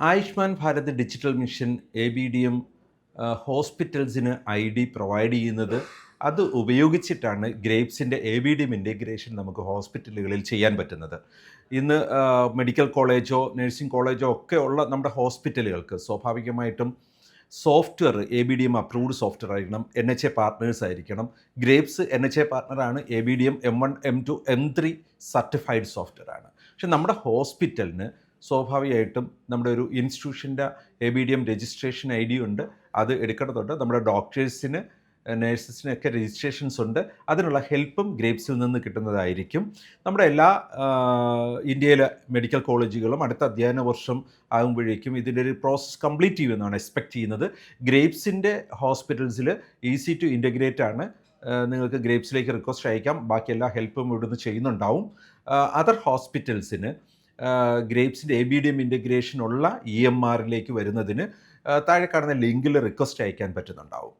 Ayushman Bharat digital mission ABDM ഹോസ്പിറ്റൽസിന് ID provide ചെയ്യുന്നത്. അത് ഉപയോഗിച്ചിട്ടാണ് ഗ്രേപ്സിൻ്റെ ABDM ഇൻ്റഗ്രേഷൻ നമുക്ക് ഹോസ്പിറ്റലുകളിൽ ചെയ്യാൻ പറ്റുന്നത്. ഇന്ന് മെഡിക്കൽ കോളേജോ നഴ്സിംഗ് കോളേജോ ഒക്കെ ഉള്ള നമ്മുടെ ഹോസ്പിറ്റലുകൾക്ക് സ്വാഭാവികമായിട്ടും സോഫ്റ്റ്വെയർ ABDM അപ്രൂവ്ഡ് സോഫ്റ്റ്വെയർ ആയിരിക്കണം, NHA പാർട്ട്നേഴ്സ് ആയിരിക്കണം. Grapes NHA പാർട്ട്ണറാണ്, ABDM M1 M2 M3 certified software ആണ്. പക്ഷെ നമ്മുടെ ഹോസ്പിറ്റലിന് സ്വാഭാവികമായിട്ടും നമ്മുടെ ഒരു ഇൻസ്റ്റിറ്റ്യൂഷൻ്റെ ABDM രജിസ്ട്രേഷൻ ID ഉണ്ട്. അത് എടുക്കേണ്ടതുണ്ട്. നമ്മുടെ ഡോക്ടേഴ്സിന് നേഴ്സസിനൊക്കെ രജിസ്ട്രേഷൻസ് ഉണ്ട്. അതിനുള്ള ഹെൽപ്പും ഗ്രേപ്സിൽ നിന്ന് കിട്ടുന്നതായിരിക്കും. നമ്മുടെ എല്ലാ ഇന്ത്യയിലെ മെഡിക്കൽ കോളേജുകളും അടുത്ത അധ്യയന വർഷം ആകുമ്പോഴേക്കും ഇതിൻ്റെ ഒരു പ്രോസസ്സ് കംപ്ലീറ്റ് ചെയ്യുമെന്നാണ് എക്സ്പെക്റ്റ് ചെയ്യുന്നത്. ഗ്രേപ്സിൻ്റെ ഹോസ്പിറ്റൽസിൽ ഈസി ടു ഇൻ്റഗ്രേറ്റ് ആണ്. നിങ്ങൾക്ക് ഗ്രേപ്സിലേക്ക് റിക്വസ്റ്റ് അയക്കാം. ബാക്കി എല്ലാ ഹെൽപ്പും ഇവിടുന്ന് ചെയ്യുന്നുണ്ടാവും. അതർ ഹോസ്പിറ്റൽസിന് ഗ്രേപ്സിൻ്റെ ABDM ഇൻ്റഗ്രേഷൻ ഉള്ള EMRലേക്ക് വരുന്നതിന് താഴെ കാണുന്ന ലിങ്കിൽ റിക്വസ്റ്റ് അയക്കാൻ പറ്റുന്നുണ്ടാവും.